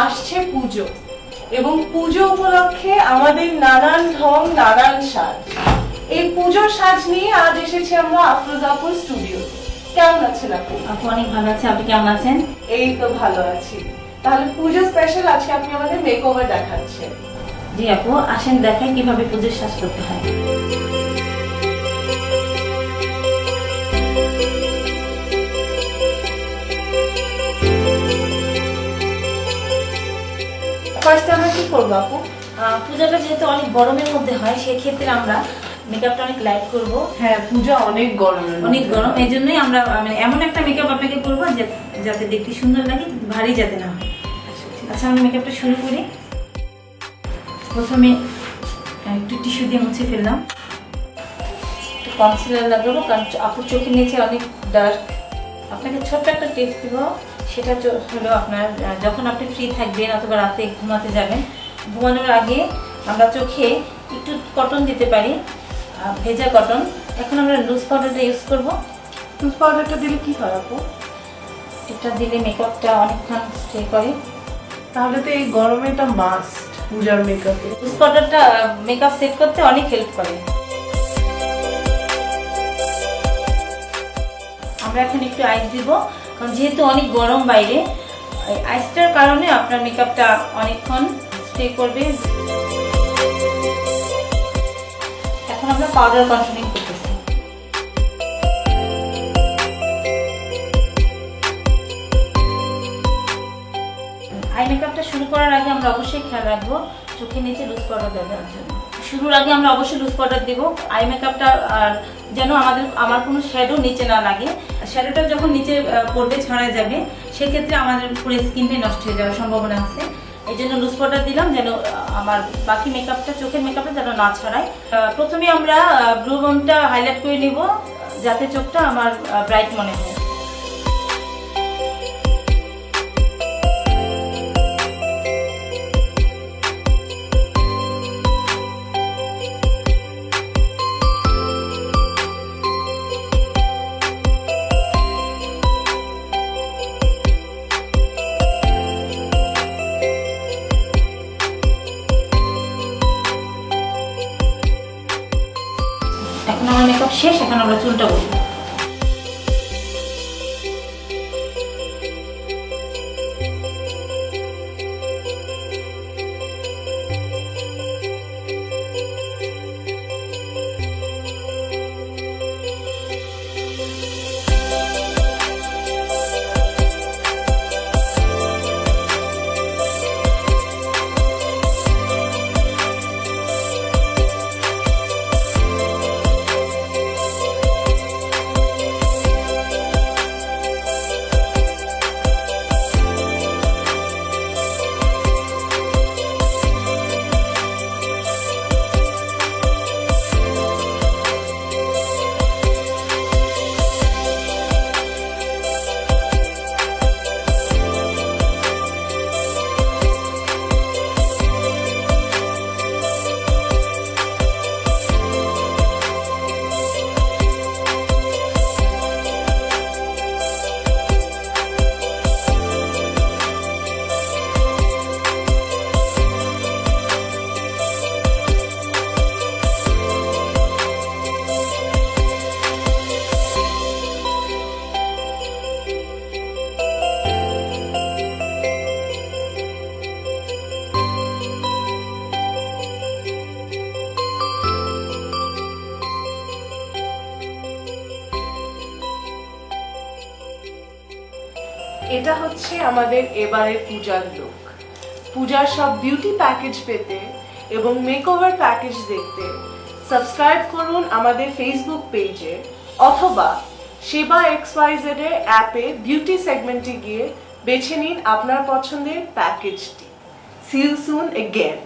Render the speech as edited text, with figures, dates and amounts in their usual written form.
আসছে পুজো এবং পুজো উপলক্ষে আমাদের নানান ঢং নানান সাজ। এই পুজোর সাজ নিয়ে আজ এসেছি আমরা আফরোজাপুর স্টুডিও। কেমন আছেন আপু? আপু অনেক ভালো আছে, আপনি কেমন আছেন? এই তো ভালো আছি। তাহলে পুজো স্পেশাল আজকে আপনি আমাদের মেকওভার দেখাচ্ছেন। জি আপু, আসেন দেখাই কিভাবে পুজোর সাজ করতে হয়। ফার্স্ট আমরা কি করবো আপু? পূজাটা যেহেতু অনেক গরমের মধ্যে হয়, সেক্ষেত্রে আমরা মেকআপটা অনেক লাইট করব। হ্যাঁ, পূজা অনেক গরম, অনেক গরম, এই জন্যই আমরা মানে এমন একটা মেকআপ আপনাকে করবো যাতে দেখতে সুন্দর লাগে, ভারী যাতে না হয়। আচ্ছা, আমরা মেকআপটা শুরু করি। প্রথমে একটু টিস্যু দিয়ে মুছে ফেললাম। একটু কনসিলার লাগাবো, কারণ আপুর চোখের নিচে অনেক ডার্ক। আপনাকে ছোট্ট একটা টিপস দিব, সেটা হলো আপনার যখন আপনি ফ্রি থাকবেন অথবা রাতে ঘুমাতে যাবেন, ঘুমানোর আগে আমরা চোখে একটু কটন দিতে পারি, ভেজা কটন। এখন আমরা লুজ পাউডারটা ইউজ করব। লুজ পাউডারটা দিলে কি হয় আপু? এটা দিলে মেকআপটা অনেকক্ষণ স্টে করে। তাহলে তো এই গরমে এটা মাস্ট পূজার মেকআপে। লুজ পাউডারটা মেকআপ সেট করতে অনেক হেল্প করে। আমরা এখন একটু আইস দিব, কারণ যেহেতু অনেক গরম বাইরে, আইসটার কারণে আপনার মেকআপটা অনেকক্ষণ স্টে করবে। এখন আমরা পাউডার কন্ট্রোলিং করতেছি। আই মেকআপটা শুরু করার আগে আমরা অবশ্যই খেয়াল রাখবো চোখের নিচে লুজ পাউডার দেওয়ার জন্য। শুরুর আগে আমরা অবশ্যই লুজ পাউডার দিব। আই মেকআপটা যেন আমার কোনো শ্যাডো নিচে না লাগে। শ্যাডোটা যখন নিচে পড়বে, ছড়ায় যাবে, সেক্ষেত্রে আমাদের পুরো স্কিনটাই নষ্ট হয়ে যাওয়ার সম্ভাবনা আছে। এই জন্য লুজ পাউডার দিলাম, যেন আমার বাকি মেকআপটা, চোখের মেকআপটা যেন না ছড়ায়। প্রথমে আমরা ব্রু বোনটা হাইলাইট করে নিব, যাতে চোখটা আমার ব্রাইট মনে হয়। এখন আমার মেকআপ শেষ, এখন আমরা চুলটা বলি। এটা হচ্ছে আমাদের এবারের পূজার লুক। পূজার সব বিউটি প্যাকেজ পেতে এবং মেকওভার প্যাকেজ দেখতে সাবস্ক্রাইব করুন আমাদের ফেসবুক পেজে, অথবা সেবা XYZ এর অ্যাপে বিউটি সেগমেন্টে গিয়ে বেছে নিন আপনার পছন্দের প্যাকেজটি। See you soon again.